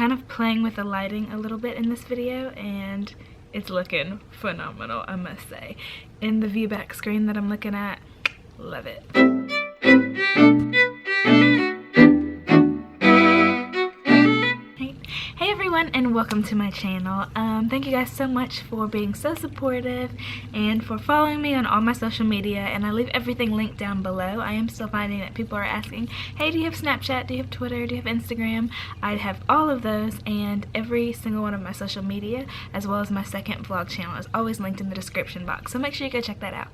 kind of playing with the lighting a little bit in this video, and it's looking phenomenal, I must say. In the viewback screen that I'm looking at, love it. Hey everyone, and welcome to my channel. Thank you guys so much for being so supportive and for following me on all my social media, and I leave everything linked down below. I am still finding that people are asking, hey, do you have Snapchat, do you have Twitter, do you have Instagram? I have all of those, and every single one of my social media, as well as my second vlog channel, is always linked in the description box, so make sure you go check that out.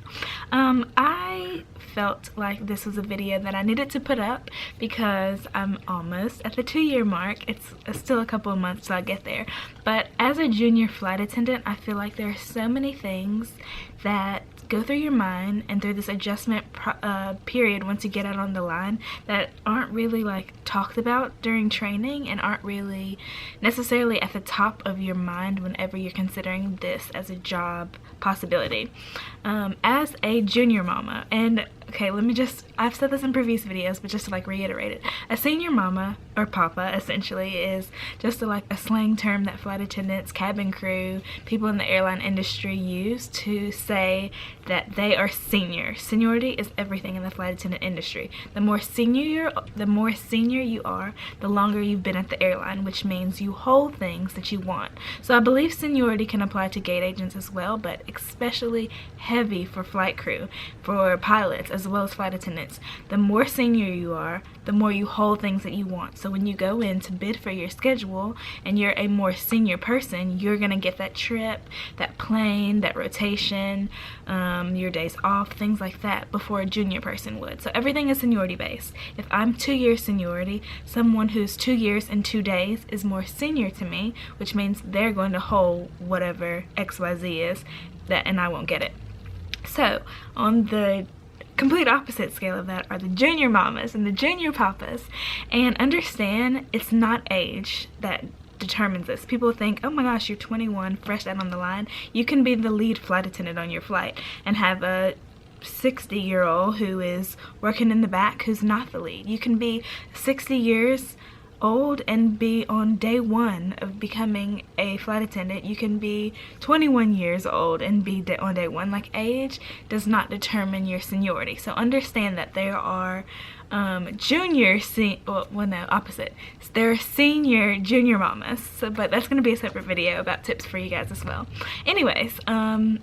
I felt like this was a video that I needed to put up because I'm almost at the 2-year mark. It's still a couple of months till I get there, but as a junior flight attendant, I feel like there are so many things that go through your mind and through this adjustment period once you get out on the line that aren't really like talked about during training and aren't really necessarily at the top of your mind whenever you're considering this as a job possibility. As a junior mama, and okay, I've said this in previous videos, but just to like reiterate it, a senior mama, or papa essentially, is just a slang term that flight attendants, cabin crew, people in the airline industry use to say that they are senior. Seniority is everything in the flight attendant industry. The more senior you are, the longer you've been at the airline, which means you hold things that you want. So I believe seniority can apply to gate agents as well, but especially heavy for flight crew, for pilots, as well as flight attendants. The more senior you are, the more you hold things that you want. So when you go in to bid for your schedule and you're a more senior person, you're gonna get that trip, that plane, that rotation, your days off, things like that, before a junior person would. So everything is seniority based. If I'm 2 years seniority, someone who's 2 years and 2 days is more senior to me, which means they're going to hold whatever XYZ is, and I won't get it. So on the complete opposite scale of that are the junior mamas and the junior papas, and understand it's not age that determines this. People think, oh my gosh, you're 21, fresh out on the line. You can be the lead flight attendant on your flight and have a 60-year-old who is working in the back who's not the lead. You can be 60 years old and be on day 1 of becoming a flight attendant. You can be 21 years old and be on day 1. Like, age does not determine your seniority. So understand that there are there are senior junior mamas, but that's going to be a separate video about tips for you guys as well. Anyways,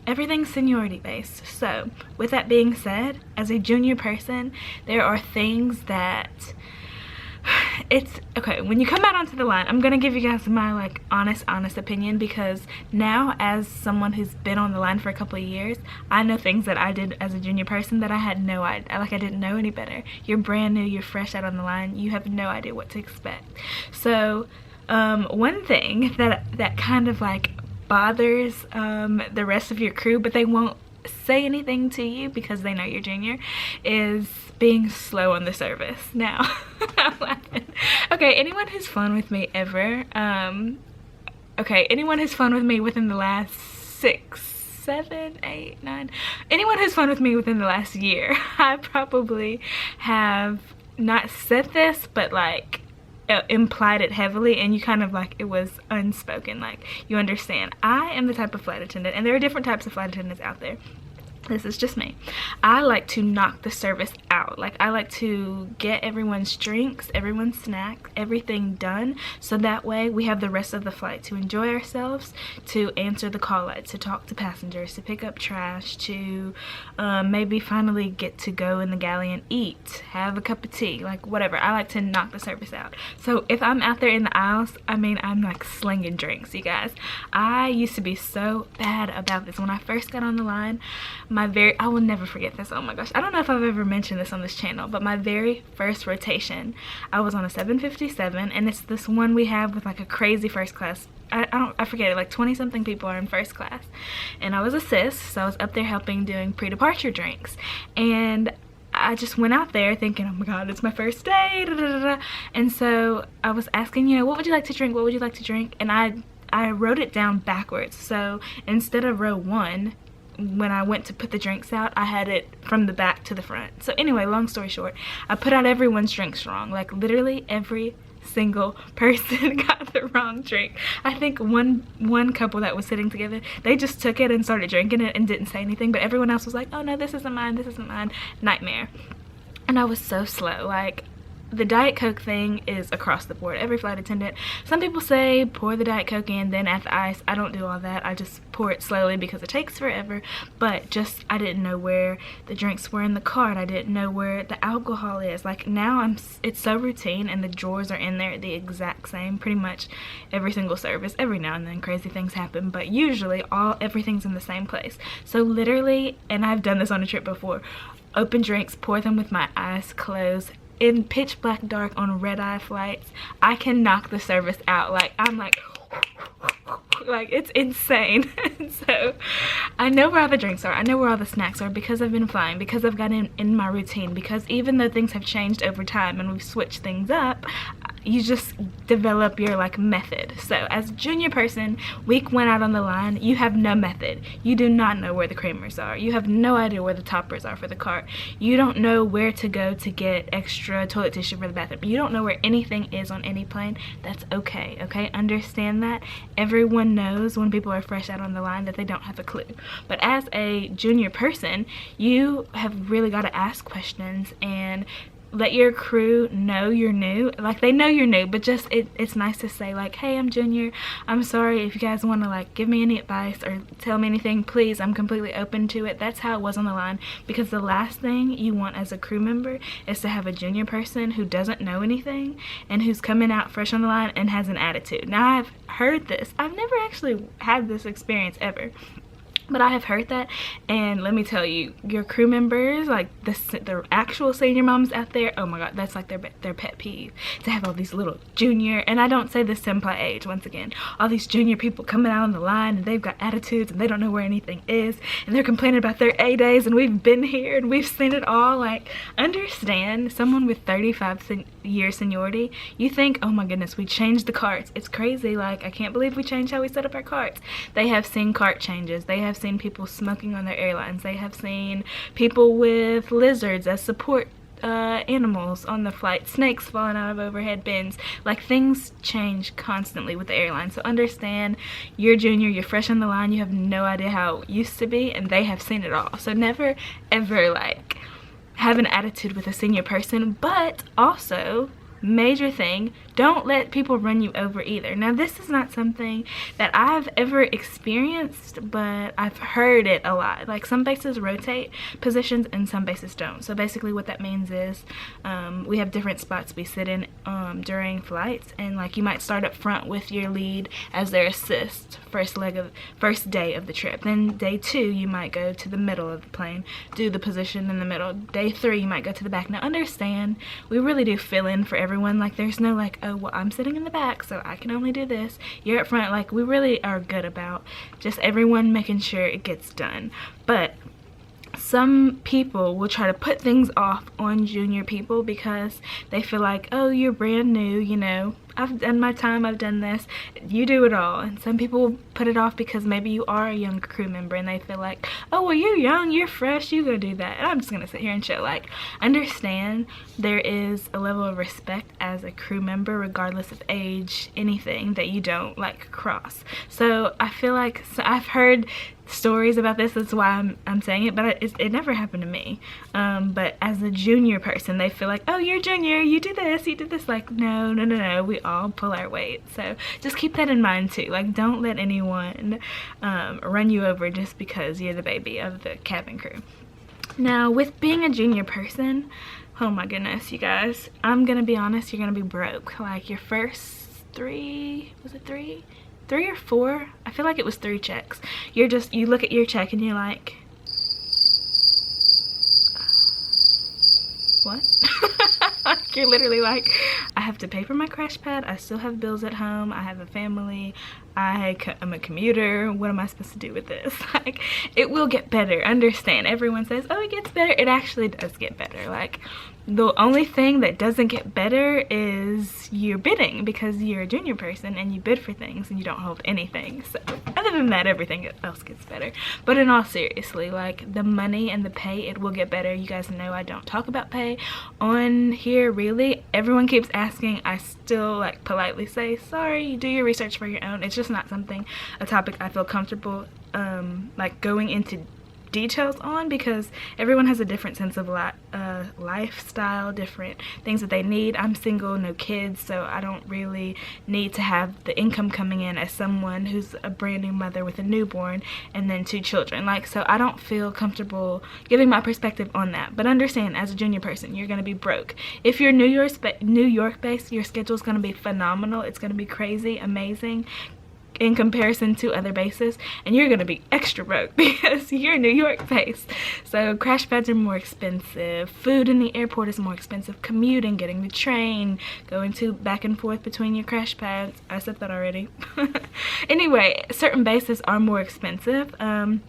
everything's seniority based. So with that being said, as a junior person, there are things that it's okay when you come out onto the line. I'm gonna give you guys my like honest opinion, because now as someone who's been on the line for a couple of years, I know things that I did as a junior person that I had no idea, like I didn't know any better. You're brand new, you're fresh out on the line, you have no idea what to expect. So one thing that kind of like bothers the rest of your crew, but they won't say anything to you because they know you're junior, is being slow on the service. Now I'm laughing. Okay, anyone who's flown with me ever, anyone who's flown with me within the last 6, 7, 8, 9, anyone who's flown with me within the last year, I probably have not said this, but like implied it heavily, and you kind of like, it was unspoken, like you understand. I am the type of flight attendant, and there are different types of flight attendants out there. This is just me. I like to knock the service out. Like, I like to get everyone's drinks, everyone's snacks, everything done, so that way we have the rest of the flight to enjoy ourselves, to answer the call lights, to talk to passengers, to pick up trash, to maybe finally get to go in the galley and eat, have a cup of tea, like whatever. I like to knock the service out. So if I'm out there in the aisles, I mean, I'm like slinging drinks, you guys. I used to be so bad about this. When I first got on the line, I will never forget this. Oh my gosh, I don't know if I've ever mentioned this on this channel, but my very first rotation, I was on a 757, and it's this one we have with like a crazy first class. I forget it, like 20 something people are in first class, and I was a sis, so I was up there helping doing pre-departure drinks, and I just went out there thinking, oh my god, it's my first day, da, da, da, da. And so I was asking, you know, what would you like to drink, what would you like to drink, and I wrote it down backwards. So instead of row 1, when I went to put the drinks out, I had it from the back to the front. So anyway, long story short, I put out everyone's drinks wrong. Like literally every single person got the wrong drink. I think one couple that was sitting together, they just took it and started drinking it and didn't say anything, but everyone else was like, oh no, this isn't mine, this isn't mine. Nightmare. And I was so slow. Like, the Diet Coke thing is across the board. Every flight attendant, some people say pour the Diet Coke in, then add the ice. I don't do all that. I just pour it slowly because it takes forever. But just, I didn't know where the drinks were in the cart. I didn't know where the alcohol is. Like, now it's so routine, and the drawers are in there the exact same pretty much every single service. Every now and then crazy things happen, but usually everything's in the same place. So literally, and I've done this on a trip before, open drinks, pour them with my eyes closed, in pitch black dark on red-eye flights. I can knock the service out. Like, I'm like it's insane. So I know where all the drinks are, I know where all the snacks are, because I've been flying, because I've gotten in my routine, because even though things have changed over time and we've switched things up, you just develop your like method. So as a junior person, week 1 out on the line, you have no method. You do not know where the creamers are. You have no idea where the toppers are for the cart. You don't know where to go to get extra toilet tissue for the bathroom. You don't know where anything is on any plane. That's okay, okay? Understand that. Everyone knows when people are fresh out on the line that they don't have a clue. But as a junior person, you have really got to ask questions and let your crew know you're new. Like, they know you're new, but just it's nice to say like, hey, I'm junior, I'm sorry if you guys want to like give me any advice or tell me anything, please, I'm completely open to it. That's how it was on the line, because the last thing you want as a crew member is to have a junior person who doesn't know anything and who's coming out fresh on the line and has an attitude. Now, I've heard this. I've never actually had this experience ever, but I have heard that, and let me tell you, your crew members, like the actual senior moms out there, oh my god, that's like their pet peeve, to have all these little junior, and I don't say this to imply age, once again, all these junior people coming out on the line, and they've got attitudes, and they don't know where anything is, and they're complaining about their A days, and we've been here, and we've seen it all. Like, understand, someone with 35-year seniority, you think, oh my goodness, we changed the carts. It's crazy. Like, I can't believe we changed how we set up our carts. They have seen cart changes. They have seen people smoking on their airlines. They have seen people with lizards as support animals on the flight, snakes falling out of overhead bins. Like, things change constantly with the airline. So understand, you're junior, you're fresh on the line, you have no idea how it used to be, and they have seen it all. So never ever like have an attitude with a senior person. But also, major thing, don't let people run you over either. Now, this is not something that I've ever experienced, but I've heard it a lot. Like, some bases rotate positions and some bases don't. So basically what that means is we have different spots we sit in during flights, and like, you might start up front with your lead as their assist first day of the trip. Then day 2, you might go to the middle of the plane, do the position in the middle. Day 3, you might go to the back. Now, understand, we really do fill in for everyone. Like, there's no like, oh, well, I'm sitting in the back, so I can only do this. You're up front. Like, we really are good about just everyone making sure it gets done. But some people will try to put things off on junior people because they feel like, oh, you're brand new, you know, I've done my time, I've done this, you do it all. And some people put it off because maybe you are a young crew member and they feel like, oh, well, you're young, you're fresh, you go do that. And I'm just gonna sit here and chill. Like, understand, there is a level of respect as a crew member regardless of age, anything that you don't like cross. So I feel like, so I've heard stories about this, that's why I'm saying it, but it never happened to me. But as a junior person, they feel like, oh, you're junior, you do this, you do this. Like, no, we all pull our weight. So just keep that in mind too. Like, don't let anyone run you over just because you're the baby of the cabin crew. Now, with being a junior person, oh my goodness, you guys, I'm gonna be honest, you're gonna be broke. Like, your first 3, was it 3 or 4? I feel like it was 3 checks. You look at your check and you're like, what? You're literally like, I have to pay for my crash pad, I still have bills at home, I have a family, I'm a commuter. What am I supposed to do with this? Like, it will get better. Understand, everyone says, oh, it gets better. It actually does get better. Like, the only thing that doesn't get better is your bidding, because you're a junior person and you bid for things and you don't hold anything. So other than that, everything else gets better. But in all seriously, like, the money and the pay, it will get better. You guys know I don't talk about pay on here, really. Everyone keeps asking. I still, like, politely say, sorry, do your research for your own. It's just not a topic I feel comfortable like going into details on, because everyone has a different sense of lifestyle, different things that they need. I'm single, no kids, so I don't really need to have the income coming in as someone who's a brand new mother with a newborn and then 2 children. Like, so I don't feel comfortable giving my perspective on that. But understand, as a junior person, you're going to be broke. If you're New York based, your schedule's going to be phenomenal. It's going to be crazy, amazing in comparison to other bases, and you're gonna be extra broke because you're New York based. So crash pads are more expensive, food in the airport is more expensive, commuting, getting the train, going back and forth between your crash pads. I said that already. Anyway, certain bases are more expensive. And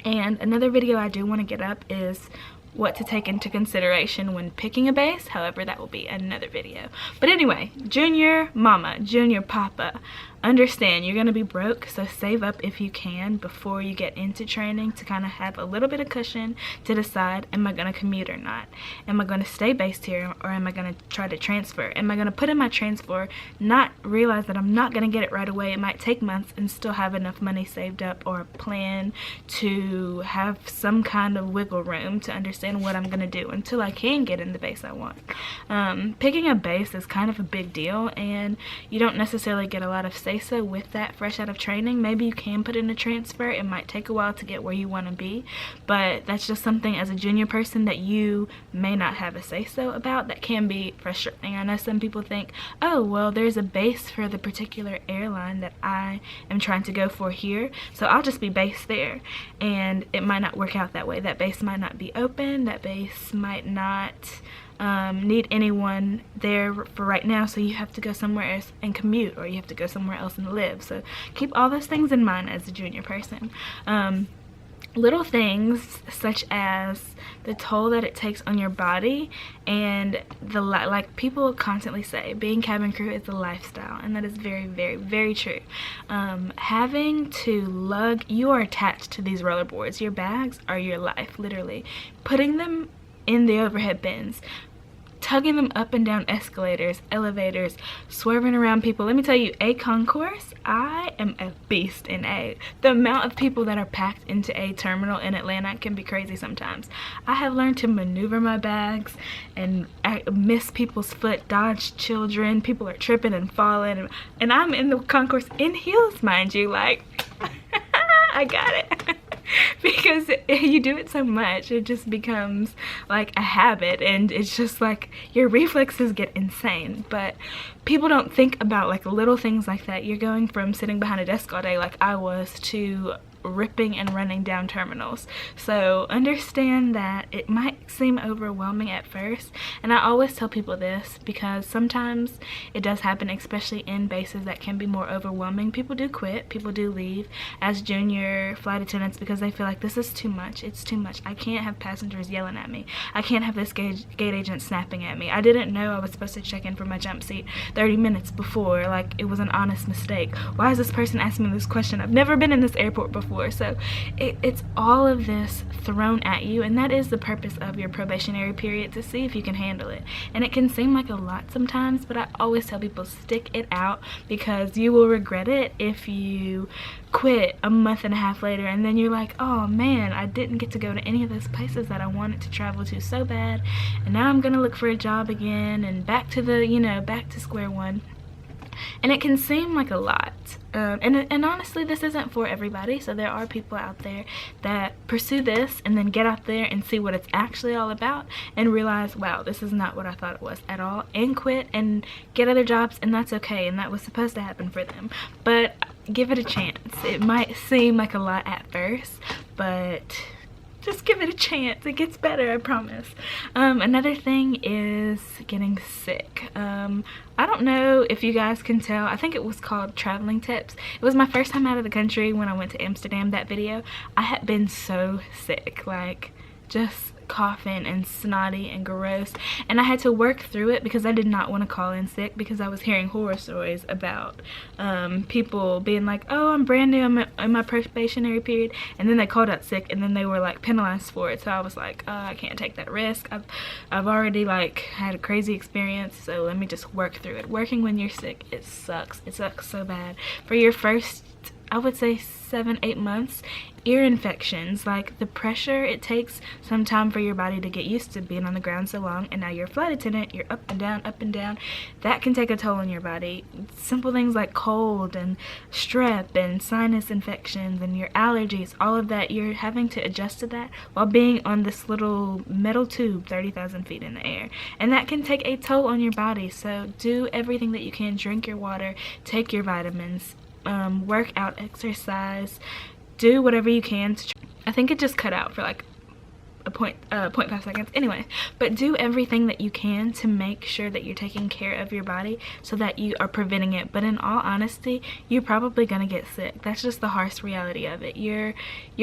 another video I do want to get up is what to take into consideration when picking a base. However, that will be another video. But anyway, junior mama, junior papa, understand you're going to be broke, so save up if you can before you get into training to kind of have a little bit of cushion to decide, am I going to commute or not? Am I going to stay based here, or am I going to try to transfer? Am I going to put in my transfer, not realize that I'm not going to get it right away? It might take months, and still have enough money saved up or a plan to have some kind of wiggle room to understand what I'm going to do until I can get in the base I want. Picking a base is kind of a big deal, and you don't necessarily get a lot of say-so with that fresh out of training. Maybe you can put in a transfer. It might take a while to get where you want to be, but that's just something as a junior person that you may not have a say-so about. That can be frustrating. I know some people think, oh, well, there's a base for the particular airline that I am trying to go for here, so I'll just be based there. And it might not work out that way. That base might not be open. That base might not need anyone there for right now, so you have to go somewhere else and commute, or you have to go somewhere else and live. So keep all those things in mind as a junior person. Little things such as the toll that it takes on your body, and like people constantly say, being cabin crew is a lifestyle, and that is very, very, very true. Having to lug, you are attached to these rollerboards. Your bags are your life, literally. Putting them in the overhead bins, tugging them up and down escalators, elevators, swerving around people. Let me tell you, A concourse, I am a beast in A. The amount of people that are packed into A terminal in Atlanta can be crazy sometimes. I have learned to maneuver my bags and miss people's foot, dodge children. People are tripping and falling, and I'm in the concourse in heels, mind you, like I got it. Because you do it so much, it just becomes like a habit, and it's just like your reflexes get insane. But people don't think about like little things like that. You're going from sitting behind a desk all day like I was to ripping and running down terminals. So understand that it might seem overwhelming at first, and I always tell people this because sometimes it does happen, especially in bases that can be more overwhelming. People do quit, people do leave as junior flight attendants because they feel like this is too much, it's too much. I can't have passengers yelling at me, I can't have this gate agent snapping at me, I didn't know I was supposed to check in for my jump seat 30 minutes before, like it was an honest mistake. Why is this person asking me this question? I've never been in this airport before. So it's all of this thrown at you, and that is the purpose of your probationary period, to see if you can handle it. And it can seem like a lot sometimes, but I always tell people, stick it out, because you will regret it if you quit a month and a half later and then you're like, oh man, I didn't get to go to any of those places that I wanted to travel to so bad, and now I'm gonna look for a job again and back to the, back to square one. And it can seem like a lot, and honestly, this isn't for everybody. So there are people out there that pursue this and then get out there and see what it's actually all about and realize, wow, this is not what I thought it was at all, and quit and get other jobs, and that's okay, and that was supposed to happen for them. But give it a chance. It might seem like a lot at first, but Just give it a chance. It gets better, I promise. Another thing is getting sick. I don't know if you guys can tell. I think it was called Traveling Tips. It was my first time out of the country when I went to Amsterdam, that video. I had been so sick, like just coughing and snotty and gross, and I had to work through it because I did not want to call in sick, because I was hearing horror stories about people being like, oh, I'm brand new, I'm in my probationary period, and then they called out sick and then they were like penalized for it. So I was like, I can't take that risk. I've already like had a crazy experience, so let me just work through it. Working when you're sick, it sucks so bad. For your first, I would say 7-8 months, ear infections, like the pressure, it takes some time for your body to get used to being on the ground so long, and now you're a flight attendant, you're up and down, that can take a toll on your body. Simple things like cold and strep and sinus infections and your allergies, all of that, you're having to adjust to that while being on this little metal tube 30,000 feet in the air, and that can take a toll on your body. So do everything that you can. Drink your water, take your vitamins, work out, exercise, do whatever you can to I think it just cut out for like a 0.5 seconds anyway, but do everything that you can to make sure that you're taking care of your body so that you are preventing it. But in all honesty, you're probably gonna get sick. That's just the harsh reality of it. You're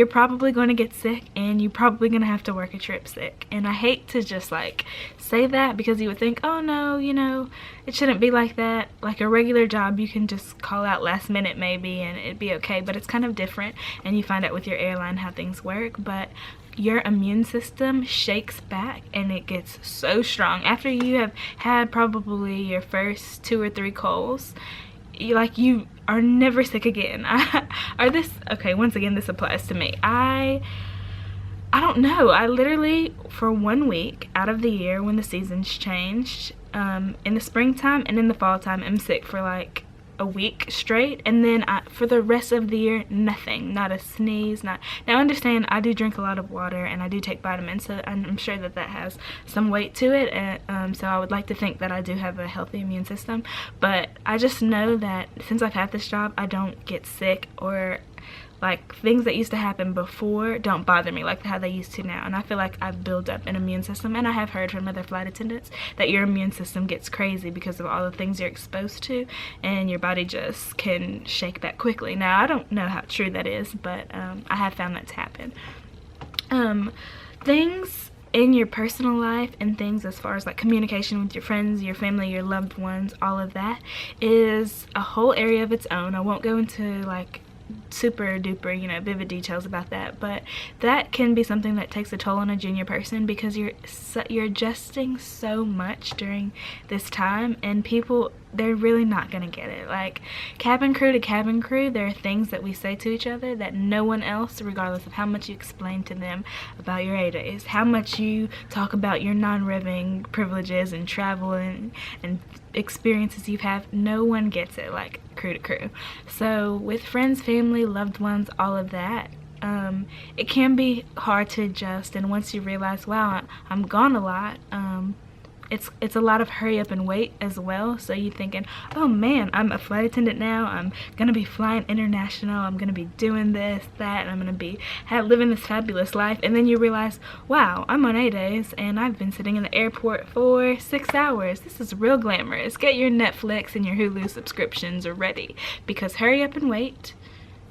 probably going to get sick, and you're probably gonna have to work a trip sick. And I hate to just like say that, because you would think, oh no, you know, it shouldn't be like that. Like a regular job, you can just call out last minute maybe and it'd be okay, but it's kind of different, and you find out with your airline how things work. But your immune system shakes back and it gets so strong after you have had probably your first 2 or 3 colds. You are never sick again. Okay, once again, this applies to me. I don't know, I literally, for 1 week out of the year when the seasons changed, in the springtime and in the fall time, I'm sick for like a week straight, and then for the rest of the year, nothing, not a sneeze, now understand, I do drink a lot of water and I do take vitamins, so I'm sure that has some weight to it, and so I would like to think that I do have a healthy immune system. But I just know that since I've had this job, I don't get sick, or like things that used to happen before don't bother me like how they used to now. And I feel like I've built up an immune system, and I have heard from other flight attendants that your immune system gets crazy because of all the things you're exposed to, and your body just can shake back quickly. Now I don't know how true that is, but I have found that to happen. Things in your personal life and things as far as like communication with your friends, your family, your loved ones, all of that is a whole area of its own. I won't go into like super duper, you know, vivid details about that, but that can be something that takes a toll on a junior person, because you're adjusting so much during this time, and people, they're really not gonna get it. Like cabin crew to cabin crew, there are things that we say to each other that no one else, regardless of how much you explain to them about your A-days, how much you talk about your non-revving privileges and travel and experiences you've had, no one gets it like crew to crew. So with friends, family, loved ones, all of that, it can be hard to adjust. And once you realize, wow, I'm gone a lot, it's a lot of hurry up and wait as well. So you're thinking, oh man, I'm a flight attendant now, I'm gonna be flying international, I'm gonna be doing this, that, and I'm gonna be living this fabulous life. And then you realize, wow, I'm on A-days and I've been sitting in the airport for 6 hours. This is real glamorous. Get your Netflix and your Hulu subscriptions ready, because hurry up and wait,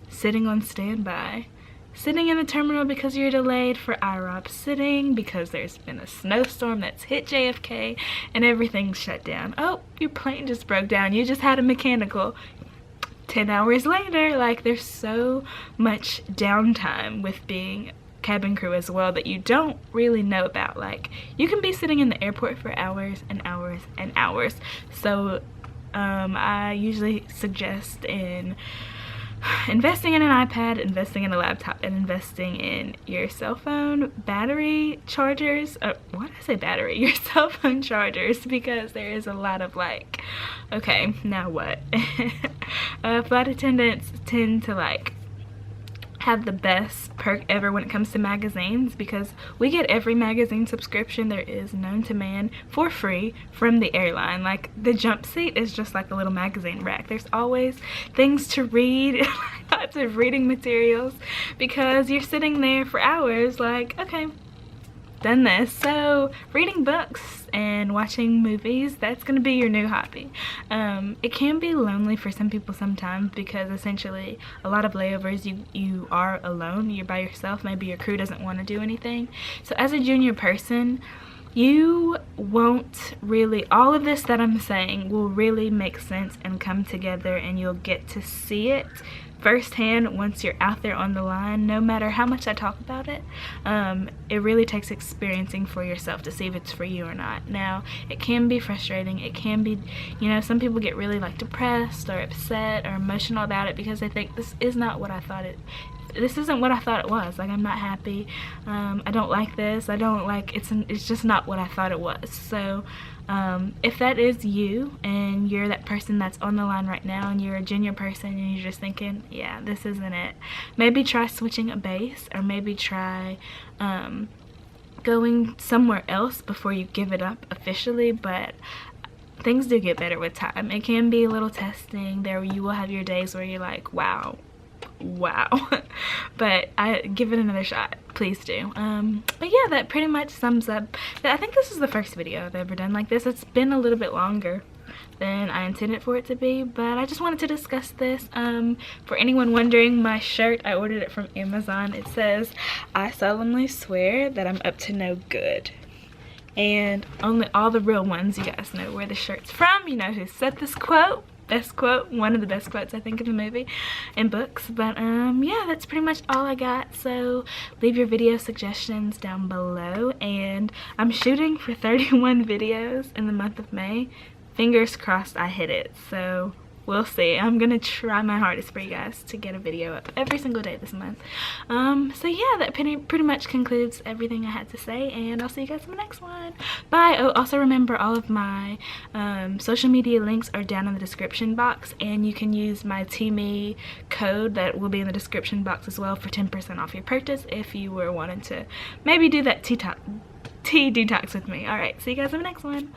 sitting on standby, sitting in the terminal because you're delayed for IROP, sitting because there's been a snowstorm that's hit JFK and everything's shut down. Oh, your plane just broke down, you just had a mechanical. 10 hours later, like there's so much downtime with being cabin crew as well that you don't really know about. Like you can be sitting in the airport for hours and hours and hours. So I usually suggest investing in an iPad, investing in a laptop, and investing in your cell phone battery chargers. Why did I say battery? Your cell phone chargers, because there is a lot of like, okay, now what? Flight attendants tend to like have the best perk ever when it comes to magazines, because we get every magazine subscription there is known to man for free from the airline. Like, the jump seat is just like a little magazine rack. There's always things to read, lots of reading materials, because you're sitting there for hours like, okay, done this. So reading books and watching movies, that's gonna be your new hobby. It can be lonely for some people sometimes, because essentially a lot of layovers you are alone, you're by yourself, maybe your crew doesn't want to do anything. So as a junior person, you won't really, all of this that I'm saying will really make sense and come together, and you'll get to see it firsthand once you're out there on the line. No matter how much I talk about it, it really takes experiencing for yourself to see if it's for you or not. Now, it can be frustrating. It can be, you know, some people get really like depressed or upset or emotional about it because they think this is not what I thought it. This isn't what I thought it was. Like, I'm not happy. I don't like this. I don't like, it's just not what I thought it was. So if that is you, and you're that person that's on the line right now, and you're a junior person and you're just thinking, yeah, this isn't it, maybe try switching a base, or maybe try going somewhere else before you give it up officially. But things do get better with time. It can be a little testing. There you will have your days where you're like, wow. But I give it another shot, please do. But yeah, that pretty much sums up. I think this is the first video I've ever done like this. It's been a little bit longer than I intended for it to be, but I just wanted to discuss this. For anyone wondering, my shirt, I ordered it from Amazon. It says, "I solemnly swear that I'm up to no good." And only all the real ones, you guys know where the shirt's from, you know who said this quote. Best quote, one of the best quotes I think in the movie and books. But yeah, that's pretty much all I got. So leave your video suggestions down below, and I'm shooting for 31 videos in the month of May. Fingers crossed I hit it, so we'll see. I'm gonna try my hardest for you guys to get a video up every single day this month. So yeah, that pretty much concludes everything I had to say, and I'll see you guys in the next one. Bye. Oh, also remember, all of my social media links are down in the description box, and you can use my TME code that will be in the description box as well for 10% off your purchase if you were wanting to maybe do that tea detox with me. Alright, see you guys in the next one.